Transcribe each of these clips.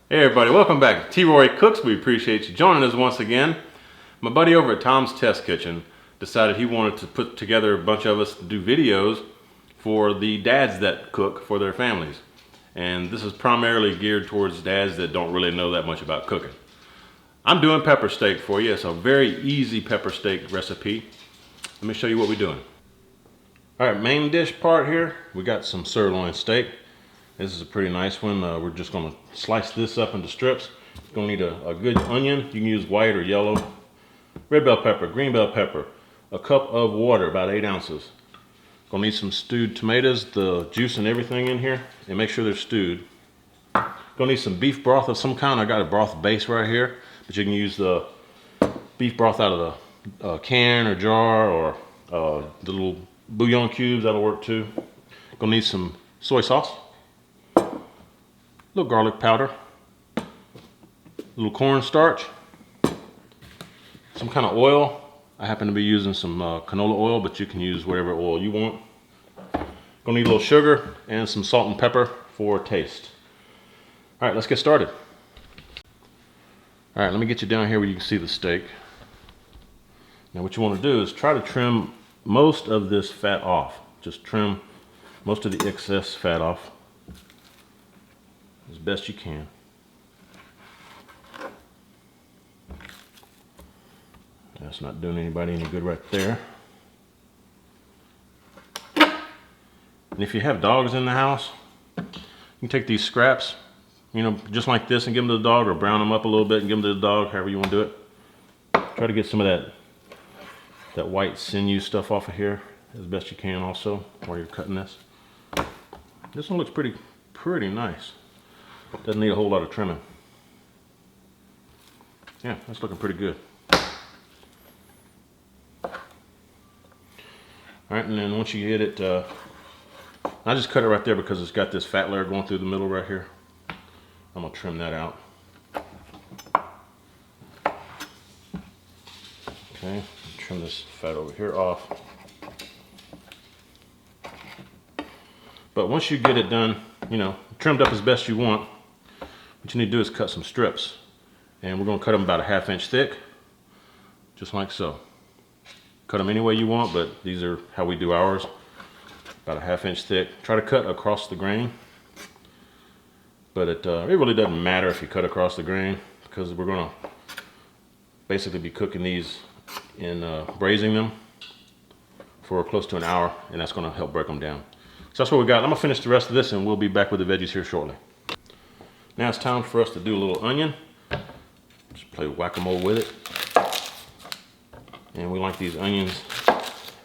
Hey everybody, welcome back to T-Roy Cooks. We appreciate you joining us once again. My buddy over at Tom's Test Kitchen decided he wanted to put together a bunch of us to do videos for the dads that cook for their families. And this is primarily geared towards dads that don't really know that much about cooking. I'm doing pepper steak for you. It's a very easy pepper steak recipe. Let me show you what we're doing. All right, main dish part here, we got some sirloin steak. This is a pretty nice one. We're just gonna slice this up into strips. You're gonna need a good onion. You can use white or yellow. Red bell pepper, green bell pepper. A cup of water, about 8 ounces. Gonna need some stewed tomatoes, the juice and everything in here, and make sure they're stewed. Gonna need some beef broth of some kind. I got a broth base right here, but you can use the beef broth out of the can or jar, or the little bouillon cubes, that'll work too. Gonna need some soy sauce. Little garlic powder, little cornstarch, some kind of oil. I happen to be using some canola oil, but you can use whatever oil you want. Gonna need a little sugar and some salt and pepper for taste. All right, let's get started. All right, let me get you down here where you can see the steak. Now what you want to do is try to trim most of this fat off. Just trim most of the excess fat off as best you can. That's not doing anybody any good right there. And if you have dogs in the house, you can take these scraps, you know, just like this, and give them to the dog, or brown them up a little bit and give them to the dog, however you want to do it. Try to get some of that white sinew stuff off of here as best you can also while you're cutting this. This one looks pretty nice. Doesn't need a whole lot of trimming. Yeah, that's looking pretty good. All right, and then once you get it, I just cut it right there because it's got this fat layer going through the middle right here. I'm gonna trim that out. Okay, trim this fat over here off. But once you get it done, you know, trimmed up as best you want, what you need to do is cut some strips. And we're gonna cut them about a 1/2 inch thick, just like so. Cut them any way you want, but these are how we do ours. About a 1/2 inch thick. Try to cut across the grain. But it really doesn't matter if you cut across the grain, because we're gonna basically be cooking these in braising them for close to an hour, and that's gonna help break them down. So that's what we got. I'm gonna finish the rest of this and we'll be back with the veggies here shortly. Now it's time for us to do a little onion. Just play whack-a-mole with it. And we like these onions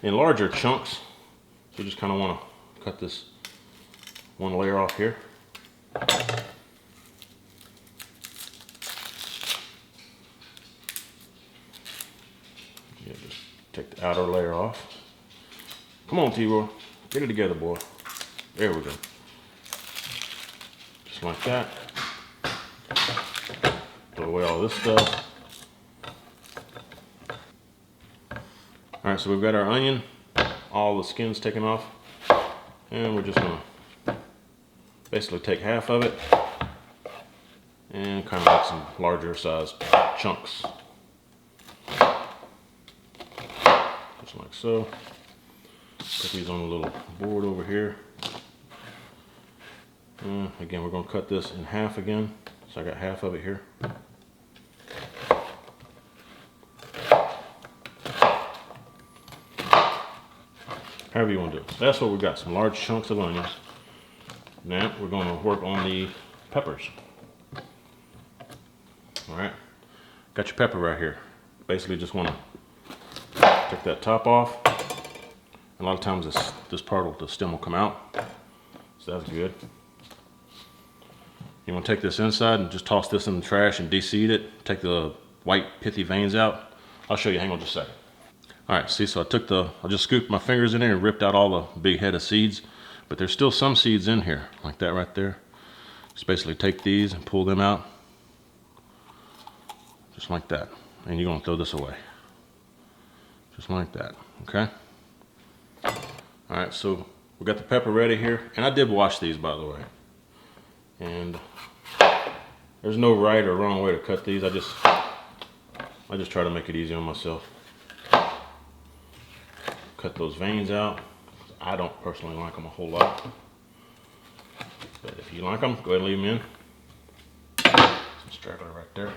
in larger chunks. So you just kind of want to cut this one layer off here. Yeah, just take the outer layer off. Come on, T-Roy. Get it together, boy. There we go. Just like that. Throw away all this stuff. All right, so we've got our onion, all the skin's taken off, and we're just gonna basically take half of it and kind of make some larger sized chunks. Just like so. Put these on a little board over here. Again, we're gonna cut this in half again. So I got half of it here. However you want to do it. That's what we got, some large chunks of onions. Now we're going to work on the peppers. All right, got your pepper right here. Basically just want to take that top off. A lot of times this part of the stem will come out, so that's good. You want to take this inside and just toss this in the trash and de-seed it. Take the white pithy veins out. I'll show you, hang on just a second. All right, see, so I just scooped my fingers in there and ripped out all the big head of seeds, but there's still some seeds in here, like that right there. Just basically take these and pull them out, just like that. And you're gonna throw this away, just like that, okay? All right, so we got the pepper ready here, and I did wash these, by the way. And There's no right or wrong way to cut these. I just try to make it easy on myself. Cut those veins out. I don't personally like them a whole lot, but if you like them, go ahead and leave them in. Some straggler right there.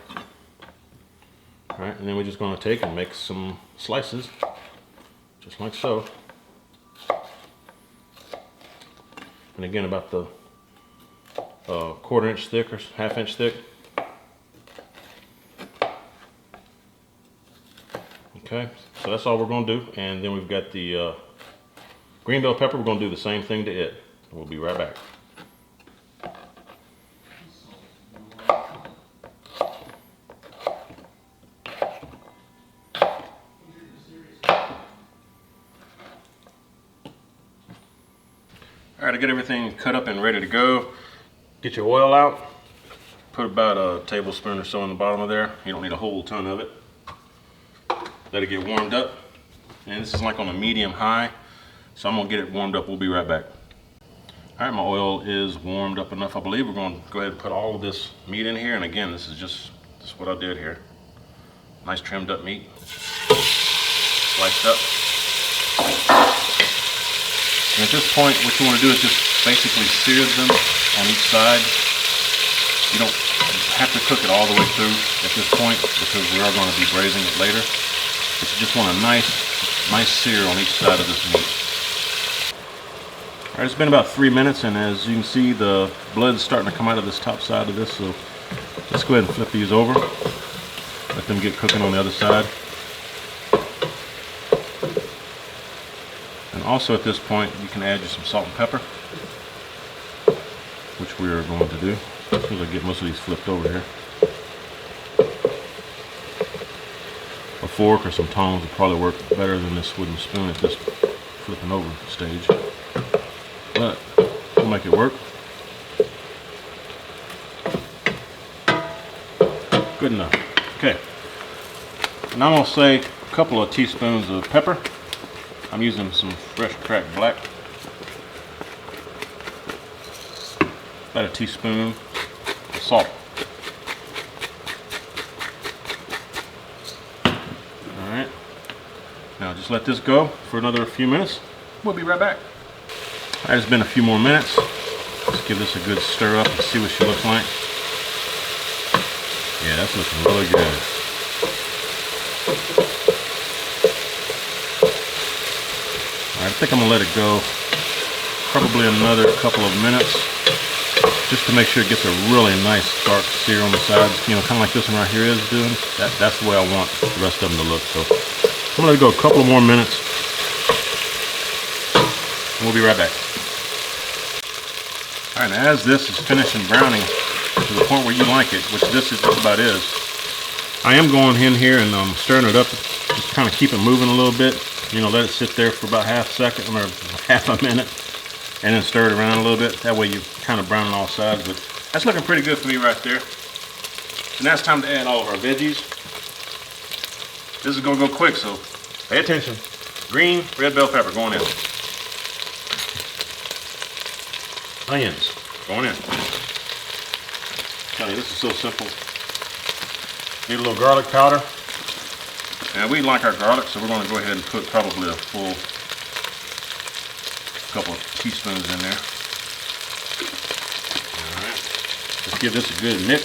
All right, and then we're just going to take and make some slices, just like so. And again, about the 1/4 inch thick or 1/2 inch thick. Okay, so that's all we're going to do. And then we've got the green bell pepper. We're going to do the same thing to it. We'll be right back. All right, to get everything cut up and ready to go, get your oil out. Put about a tablespoon or so in the bottom of there. You don't need a whole ton of it. Let it get warmed up. And this is like on a medium high. So I'm gonna get it warmed up. We'll be right back. All right, my oil is warmed up enough, I believe. We're gonna go ahead and put all of this meat in here. And again, this is what I did here. Nice trimmed up meat. Sliced up. And at this point, what you want to do is just basically sear them on each side. You don't have to cook it all the way through at this point because we are going to be braising it later. But you just want a nice sear on each side of this meat. All right, it's been about 3 minutes, and as you can see, the blood's starting to come out of this top side of this. So let's go ahead and flip these over. Let them get cooking on the other side. Also at this point, you can add just some salt and pepper, which we are going to do as soon as I get most of these flipped over here. A fork or some tongs would probably work better than this wooden spoon at this flipping over stage, but we'll make it work. Good enough. Okay, now I'm going to say a couple of teaspoons of pepper. I'm using some fresh cracked black. About a teaspoon of salt. Alright. Now just let this go for another few minutes. We'll be right back. Alright, it's been a few more minutes. Let's give this a good stir up and see what she looks like. Yeah, that's looking really good. I think I'm gonna let it go probably another couple of minutes just to make sure it gets a really nice dark sear on the sides, you know, kind of like this one right here is doing. That's the way I want the rest of them to look. So I'm gonna let it go a couple of more minutes and we'll be right back. All right, now as this is finishing browning to the point where you like it, which this is just about is, I am going in here and stirring it up, just kind of keep it moving a little bit. You know, let it sit there for about half a second or half a minute and then stir it around a little bit. That way you kind of brown on all sides, but that's looking pretty good for me right there. So now it's time to add all of our veggies. This is gonna go quick, so pay attention. Green, red bell pepper going in. Onions going in. Tell you, this is so simple. Need a little garlic powder. Now we like our garlic, so we're going to go ahead and put probably a full couple of teaspoons in there. All right, let's give this a good mix.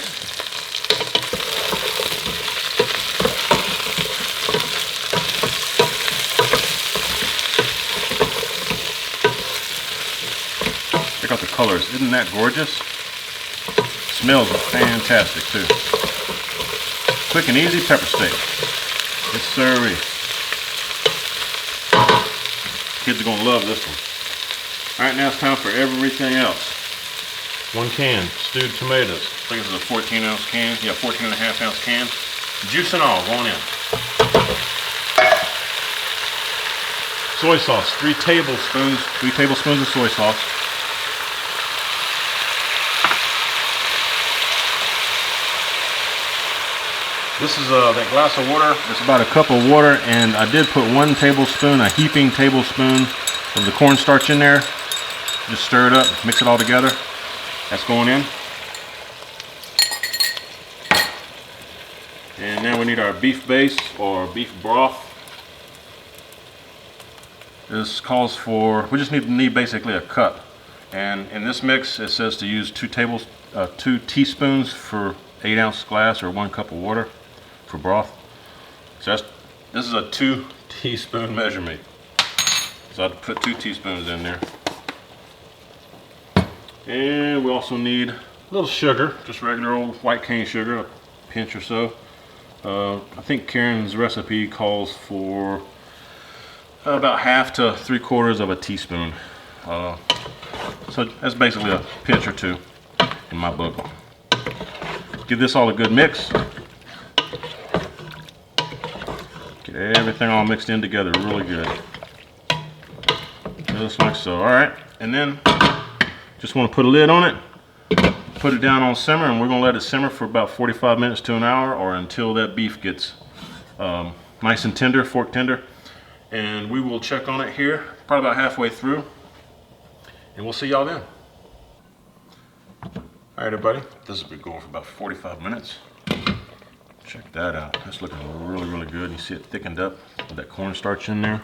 Check out the colors, isn't that gorgeous? Smells fantastic too. Quick and easy pepper steak. Yes, sirree. Kids are going to love this one. All right, now it's time for everything else. 1 can stewed tomatoes. I think this is a 14-ounce can. Yeah, 14.5-ounce can. Juice and all going in. Soy sauce, 3 tablespoons of soy sauce. This is that glass of water. It's about a cup of water, and I did put 1 tablespoon, a heaping tablespoon of the cornstarch in there. Just stir it up, mix it all together. That's going in. And now we need our beef base or beef broth. This calls for, we just need basically a cup. And in this mix, it says to use 2 teaspoons for 8-ounce glass or 1 cup of water for broth. So this is a 2 teaspoon measurement. So I'd put 2 teaspoons in there. And we also need a little sugar, just regular old white cane sugar, a pinch or so. I think Karen's recipe calls for about 1/2 to 3/4 of a teaspoon. So that's basically a pinch or 2 in my book. Give this all a good mix. Get everything all mixed in together really good. Just like so. Alright, and then just want to put a lid on it. Put it down on simmer, and we're going to let it simmer for about 45 minutes to an hour, or until that beef gets nice and tender, fork tender. And we will check on it here, probably about halfway through, and we'll see y'all then. Alright everybody, this has been going for about 45 minutes. Check that out. That's looking really, really good. You see it thickened up with that cornstarch in there.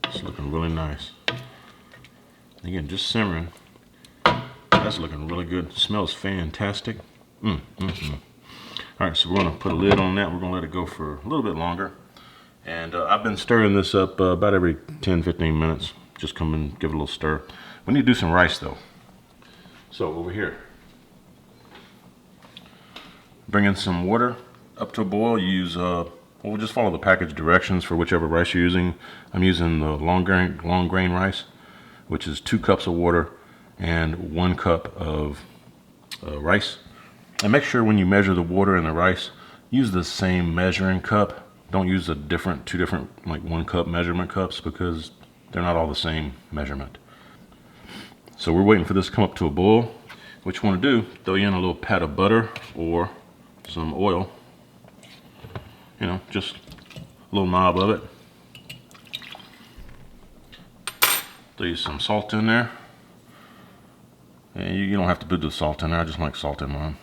It's looking really nice. Again, just simmering. That's looking really good. It smells fantastic. Alright, so we're going to put a lid on that. We're going to let it go for a little bit longer. And I've been stirring this up about every 10-15 minutes. Just come and give it a little stir. We need to do some rice though. So over here, bring in some water up to a boil. Use we'll just follow the package directions for whichever rice you're using. I'm using the long grain rice, which is 2 cups of water and 1 cup of rice. And make sure when you measure the water and the rice, use the same measuring cup. Don't use two different like 1 cup measurement cups, because they're not all the same measurement. So we're waiting for this to come up to a boil. What you want to do, throw in a little pat of butter or some oil. You know, just a little knob of it. Throw you some salt in there. And you don't have to put the salt in there, I just like salt in mine.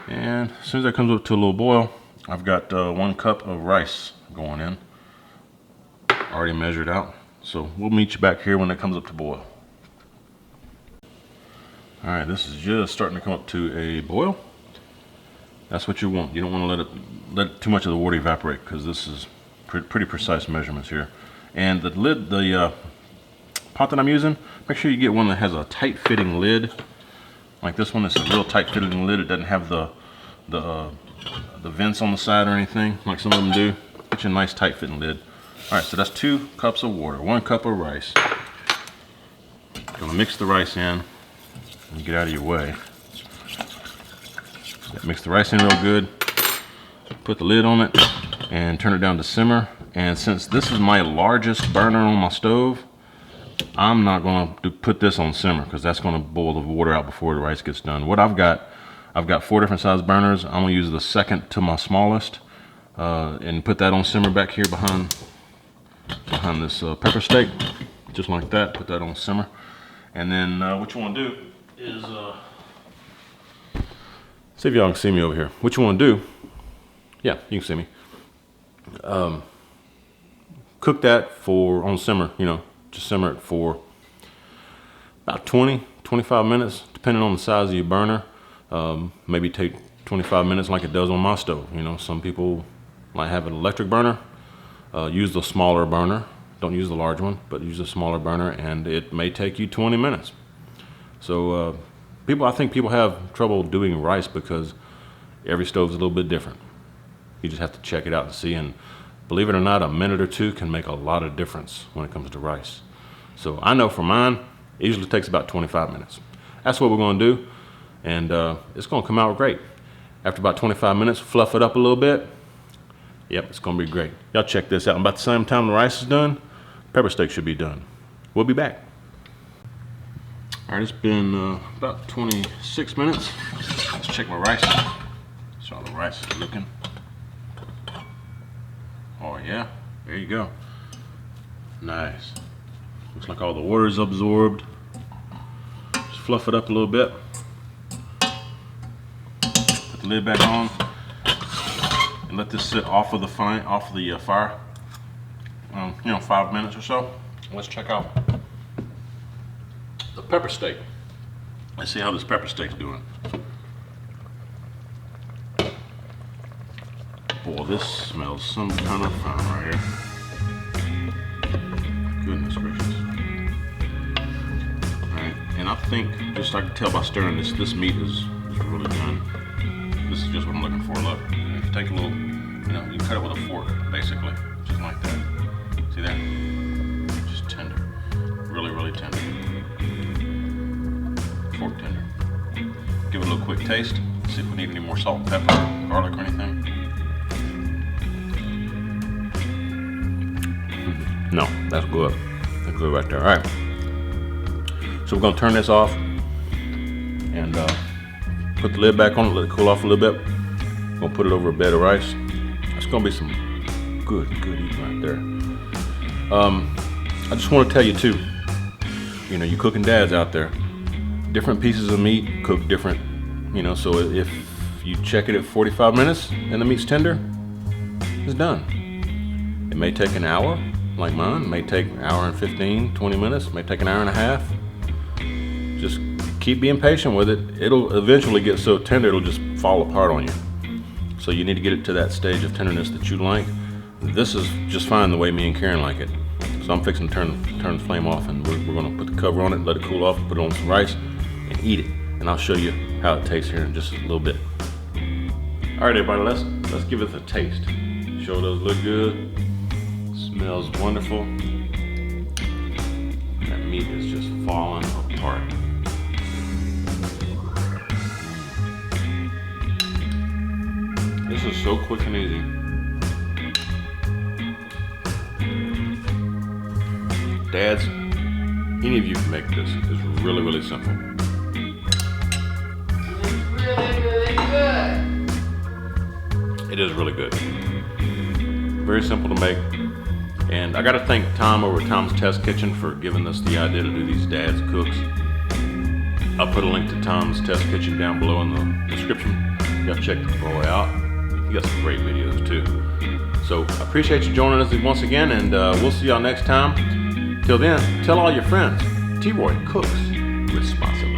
And as soon as that comes up to a little boil, I've got 1 cup of rice going in. Already measured out. So we'll meet you back here when it comes up to boil. Alright, this is just starting to come up to a boil. That's what you want. You don't want to let too much of the water evaporate, because this is pretty precise measurements here. And the lid, the pot that I'm using, make sure you get one that has a tight fitting lid. Like this one, it's a real tight fitting lid. It doesn't have the vents on the side or anything like some of them do. Get you a nice tight fitting lid. Alright, so that's 2 cups of water, 1 cup of rice. Gonna mix the rice in and get out of your way. Mix the rice in real good. Put the lid on it and turn it down to simmer. And since this is my largest burner on my stove, I'm not going to put this on simmer, because that's going to boil the water out before the rice gets done. What I've got 4 different size burners. I'm going to use the second to my smallest and put that on simmer back here behind this pepper steak, just like that. Put that on simmer, and then what you want to do is see if y'all can see me over here. What you want to do, yeah, you can see me. Cook that on simmer, you know, just simmer it for about 20-25 minutes, depending on the size of your burner. Maybe take 25 minutes like it does on my stove. You know, some people might have an electric burner. Use the smaller burner. Don't use the large one, but use a smaller burner, and it may take you 20 minutes. So I think people have trouble doing rice because every stove is a little bit different. You just have to check it out and see, and believe it or not, a minute or 2 can make a lot of difference when it comes to rice. So I know for mine, it usually takes about 25 minutes. That's what we're going to do, and it's going to come out great. After about 25 minutes, fluff it up a little bit. Yep, it's going to be great. Y'all check this out. About the same time the rice is done, pepper steak should be done. We'll be back. All right, it's been about 26 minutes. Let's check my rice. See how the rice is looking. Oh yeah, there you go. Nice. Looks like all the water is absorbed. Just fluff it up a little bit. the lid back on and let this sit off of the fire. 5 minutes or so. Let's check out the pepper steak. Let's see how this pepper steak's doing. Boy, this smells some kind of fun right here. Goodness gracious. Alright, and I think, just I can tell by stirring this meat is really done. This is just what I'm looking for. Look, if you take a little, you cut it with a fork, basically, just like that. See that? Just tender. Really, really tender. Fork tender. Give it a little quick taste. See if we need any more salt, pepper, garlic, or anything. No, that's good. That's good right there. All right. So we're gonna turn this off and put the lid back on it, let it cool off a little bit. We're gonna put it over a bed of rice. It's gonna be some good eating right there. I just want to tell you too, you cooking dads out there, different pieces of meat cook different, so if you check it at 45 minutes and the meat's tender, it's done. It may take an hour, like mine. It may take an hour and 15, 20 minutes, it may take an hour and a half. Just keep being patient with it. It'll eventually get so tender it'll just fall apart on you. So you need to get it to that stage of tenderness that you like. This is just fine the way me and Karen like it. So I'm fixing to turn the flame off, and we're gonna put the cover on it, let it cool off, put it on some rice, and eat it. And I'll show you how it tastes here in just a little bit. All right, everybody, let's give it a taste. Sure does look good. Smells wonderful. That meat is just falling apart. This is so quick and easy. Dads, any of you can make this. It's really, really simple. Really good. It is really good. Very simple to make. And I got to thank Tom over at Tom's Test Kitchen for giving us the idea to do these Dad's Cooks. I'll put a link to Tom's Test Kitchen down below in the description. You got to check the boy out. He got some great videos too. So I appreciate you joining us once again, and we'll see y'all next time. Till then, tell all your friends, T-Roy cooks responsibly.